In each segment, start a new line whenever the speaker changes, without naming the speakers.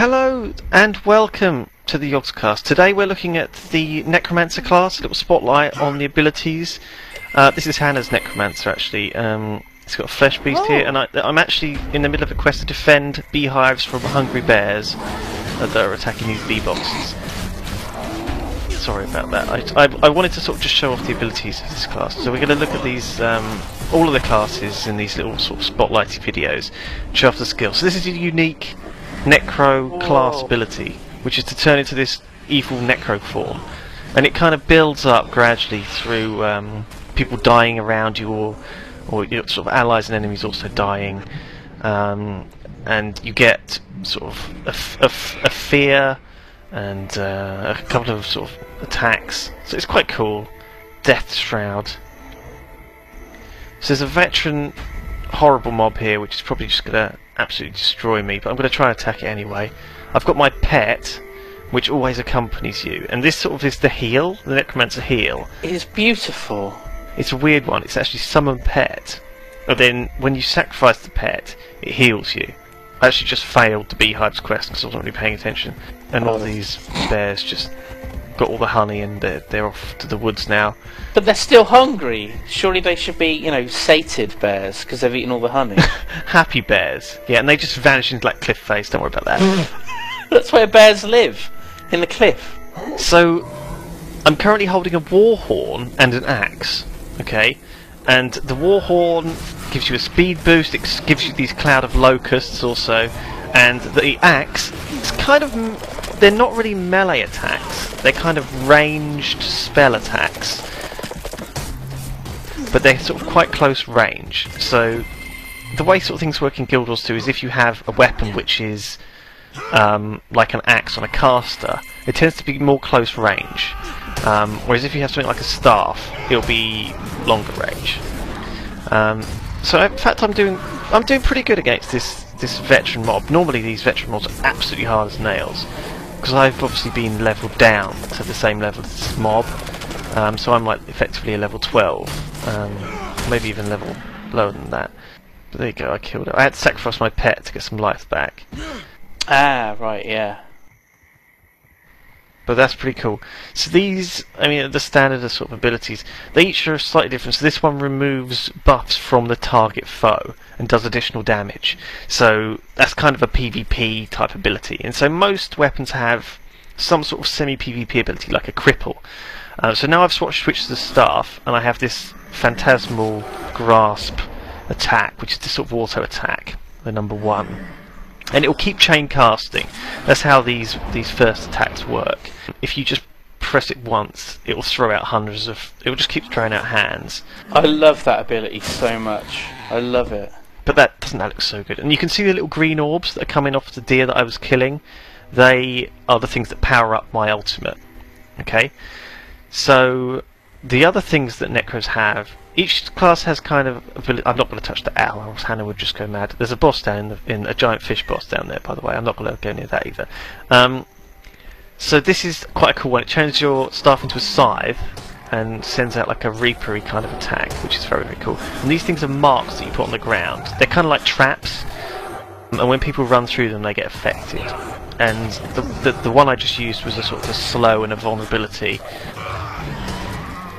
Hello and welcome to the Yogscast. Today we're looking at the Necromancer class, a little spotlight on the abilities. This is Hannah's Necromancer actually. It's got a flesh beast here, and I'm actually in the middle of a quest to defend beehives from hungry bears that are attacking these bee boxes. Sorry about that. I wanted to sort of just show off the abilities of this class. So we're going to look at these, all of the classes in these little sort of spotlighty videos, show off the skills. So this is a unique Necro class ability, which is to turn into this evil Necro form, and it kind of builds up gradually through people dying around you, or you know, sort of allies and enemies also dying, and you get sort of a fear and a couple of sort of attacks. So it's quite cool. Death Shroud. So there's a veteran horrible mob here, which is probably just gonna absolutely destroy me, but I'm going to try and attack it anyway. I've got my pet, which always accompanies you, and this sort of is the heal, the Necromancer heal.
It is beautiful.
It's a weird one. It's actually summon pet, and then when you sacrifice the pet, it heals you. I actually just failed the beehives quest because I wasn't really paying attention, and all these bears just got all the honey and they're off to the woods now.
But they're still hungry. Surely they should be, you know, sated bears because they've eaten all the honey.
Happy bears. Yeah, and they just vanish into like cliff face. Don't worry about that.
That's where bears live, in the cliff.
So, I'm currently holding a war horn and an axe. Okay, and the war horn gives you a speed boost. It gives you these cloud of locusts also, and the axe, it's kind of, they're not really melee attacks. They're kind of ranged spell attacks, but they're sort of quite close range. So the way sort of things work in Guild Wars 2 is if you have a weapon which is like an axe on a caster, it tends to be more close range. Whereas if you have something like a staff, it'll be longer range. So in fact, I'm doing pretty good against this veteran mob. Normally these veteran mobs are absolutely hard as nails, because I've obviously been leveled down to the same level as this mob. So I'm like effectively a level 12, maybe even level lower than that. But there you go, I killed it. I had to sacrifice my pet to get some life back.
Ah, right, yeah.
But that's pretty cool. So these, I mean, the standard sort of abilities, they each are slightly different. So this one removes buffs from the target foe and does additional damage. So that's kind of a PvP type ability. And so most weapons have some sort of semi-PvP ability, like a cripple. So now I've switched to the staff, and I have this phantasmal grasp attack, which is this sort of auto attack, the number 1. And it will keep chain casting. That's how these first attacks work. If you just press it once, it will throw out hundreds of... It will just keep throwing out hands.
I love that ability so much. I love it.
But that look so good. And you can see the little green orbs that are coming off the deer that I was killing. They are the things that power up my ultimate. Okay? So the other things that Necros have, each class has kind of ability. I'm not going to touch the owl, or else Hannah would just go mad. There's a boss down in a giant fish boss down there, by the way. I'm not going to go near that either. So this is quite a cool one. It changes your staff into a scythe and sends out like a reapery kind of attack, which is very, very cool. And these things are marks that you put on the ground. They're kind of like traps, and when people run through them, they get affected. And the one I just used was a sort of a slow and a vulnerability.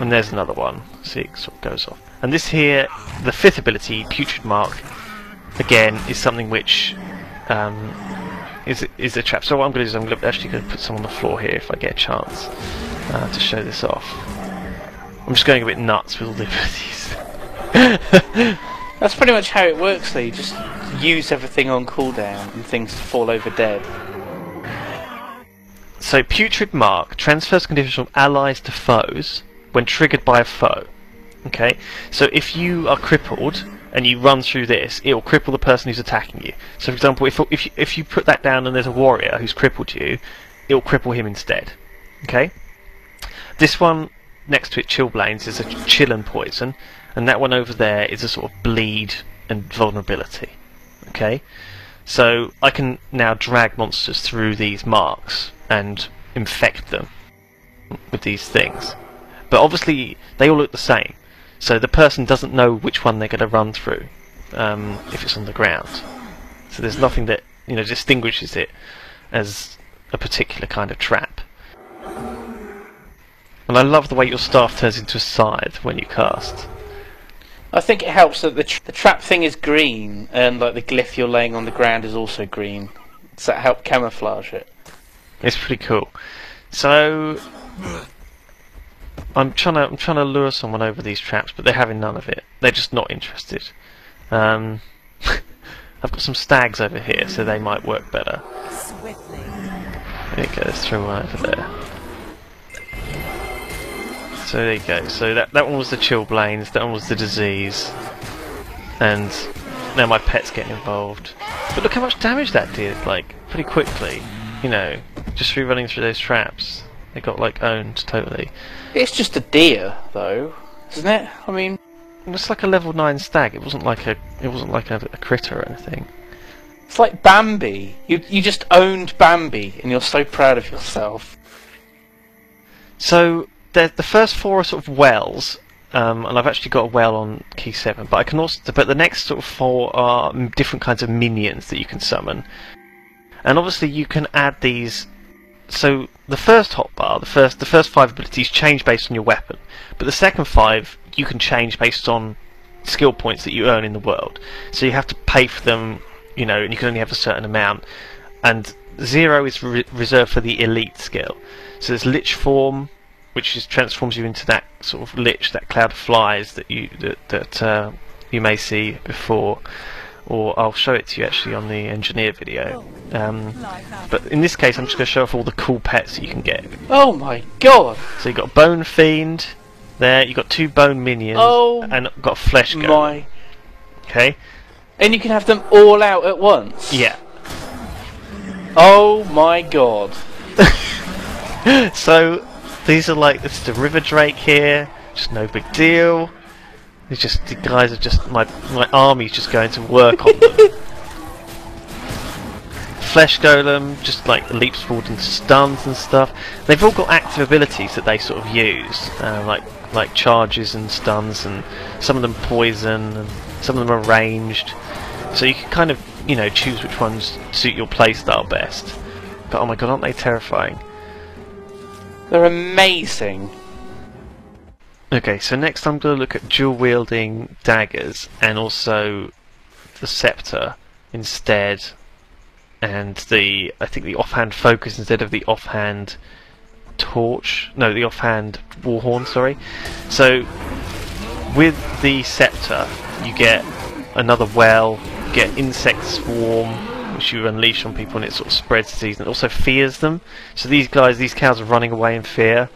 And there's another one. See, it sort of goes off. And this here, the 5th ability, Putrid Mark, again, is something which is a trap. So what I'm going to do is I'm actually going to put some on the floor here if I get a chance to show this off. I'm just going a bit nuts with all the abilities.
That's pretty much how it works though. You just use everything on cooldown and things fall over dead.
So Putrid Mark transfers conditions from allies to foes when triggered by a foe. Okay, so if you are crippled and you run through this, it will cripple the person who's attacking you. So for example, if you put that down and there's a warrior who's crippled you, it will cripple him instead. Okay, this one next to it, Chillblains, is a chill and poison, and that one over there is a sort of bleed and vulnerability. Okay, so I can now drag monsters through these marks and infect them with these things. But obviously they all look the same, so the person doesn't know which one they're going to run through if it's on the ground. So there's nothing that distinguishes it. as a particular kind of trap. And I love the way your staff turns into a scythe when you cast.
I think it helps that the trap thing is green, and like the glyph you're laying on the ground is also green. Does that help camouflage it?
It's pretty cool. So I'm trying to lure someone over these traps, but they're having none of it. They're just not interested. I've got some stags over here, so they might work better. There you go, let's throw one over there. So there you go. So that one was the chillblains, that one was the disease, and now my pet's getting involved. But look how much damage that did, like, pretty quickly. You know, just through running through those traps. They got, like, owned totally.
It's just a deer, though, isn't it? I mean,
it's like a level 9 stag. It wasn't like a critter or anything.
it's like Bambi. You just owned Bambi, and you're so proud of yourself.
So the first 4 are sort of wells, and I've actually got a well on key 7. But I can also, but the next sort of 4 are different kinds of minions that you can summon, and obviously you can add these. So the first hotbar, the first 5 abilities change based on your weapon, but the second 5 you can change based on skill points that you earn in the world. So you have to pay for them, you know, and you can only have a certain amount. And 0 is reserved for the elite skill. So there's Lich Form, which transforms you into that sort of lich, that cloud of flies that you may see before, or I'll show it to you actually on the engineer video. But in this case, I'm just going to show off all the cool pets that you can get.
Oh my god!
So you got Bone Fiend there. You got 2 bone minions, and got a Flesh Golem. Okay.
And you can have them all out at once.
Yeah.
Oh my god!
So these are like, it's the River Drake here. Just no big deal. It's just, the guys are just, my army's just going to work on them. Flesh Golem just like leaps forward into stuns and stuff. They've all got active abilities that they sort of use, like charges and stuns, and some of them poison, and some of them are ranged. So you can kind of, you know, choose which ones suit your playstyle best. But oh my god, aren't they terrifying?
They're amazing.
Okay, so next I'm going to look at dual-wielding daggers and also the scepter instead, and I think the offhand focus instead of the offhand torch. No, the offhand warhorn. Sorry. So with the scepter, you get another well, you get insect swarm, which you unleash on people, and it sort of spreads disease, and it also fears them. So these cows are running away in fear.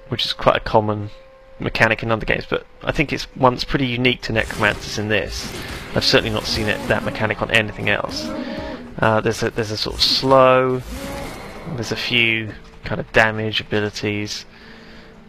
Which is quite a common mechanic in other games, but I think it's one that's pretty unique to Necromancers in this. I've certainly not seen that mechanic on anything else. There's a sort of slow, there's a few kind of damage abilities.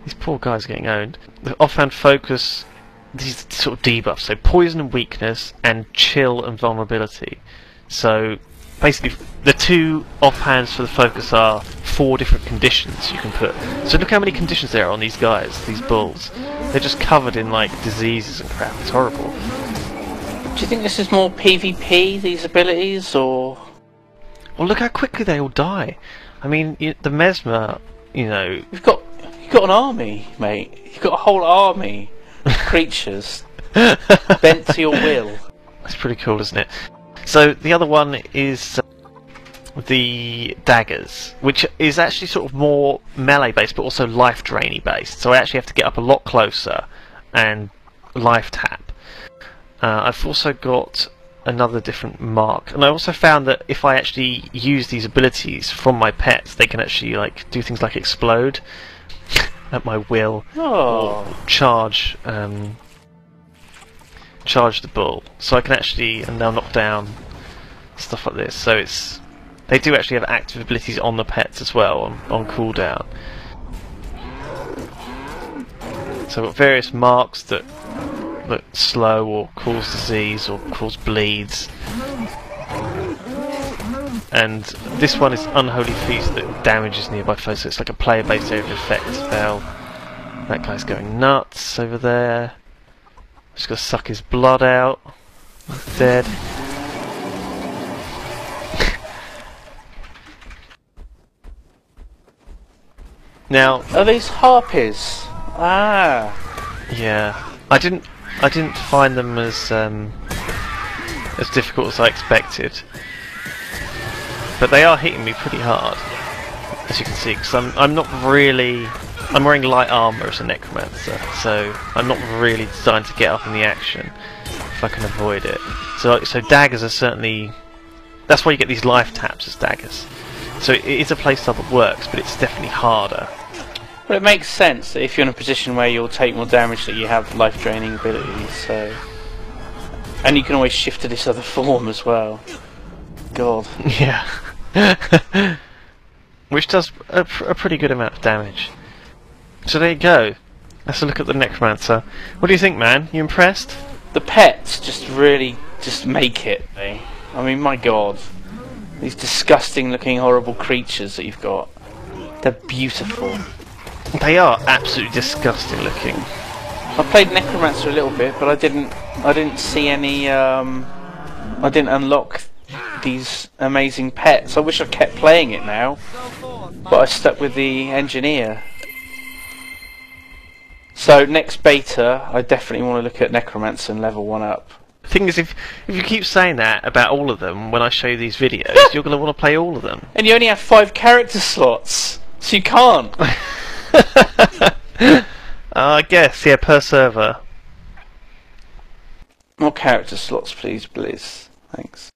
These poor guys are getting owned. The offhand focus, these sort of debuffs, so poison and weakness, and chill and vulnerability. So basically, the 2 offhands for the focus are 4 different conditions you can put. So look how many conditions there are on these guys, these bulls. They're just covered in like diseases and crap. It's horrible.
Do you think this is more PvP, these abilities, or?
Well, look how quickly they all die. I mean, the Mesmer, you know.
You've got an army, mate. You've got a whole army of creatures bent to your will.
That's pretty cool, isn't it? So the other one is the daggers, which is actually sort of more melee based, but also life drainy based. So I actually have to get up a lot closer and life tap. I've also got another different mark, and I also found that if I actually use these abilities from my pets, they can actually like do things like explode at my will, or charge the bull. So I can actually, and they'll knock down stuff like this. So they do actually have active abilities on the pets as well on cooldown. So I've got various marks that look slow or cause disease or cause bleeds. And this one is Unholy Feast that damages nearby foes, so it's like a player-based area of effect spell. That guy's going nuts over there. Just gotta suck his blood out. He's dead. Now,
Are these harpies? Ah.
yeah, I didn't find them as difficult as I expected, but they are hitting me pretty hard, as you can see. Because I'm wearing light armor as a necromancer, so I'm not really designed to get up in the action if I can avoid it. So daggers are certainly. That's why you get these life taps as daggers. So it is a playstyle that works, but it's definitely harder.
Well, it makes sense that if you're in a position where you'll take more damage, that you have life-draining abilities. So, and you can always shift to this other form as well. God.
Yeah. Which does a pretty good amount of damage. So there you go. Let's look at the necromancer. What do you think, man? You impressed?
The pets just really just make it. Eh? I mean, my God, these disgusting-looking, horrible creatures that you've got. They're beautiful.
They are absolutely disgusting looking.
I played Necromancer a little bit, but I didn't see any. I didn't unlock these amazing pets. I wish I kept playing it now, but I stuck with the engineer. So next beta, I definitely want to look at Necromancer and level 1 up.
The thing is, if you keep saying that about all of them when I show you these videos, you're going to want to play all of them.
And you only have 5 character slots, so you can't.
I guess, yeah, per server.
More character slots, please, Blizz. Thanks.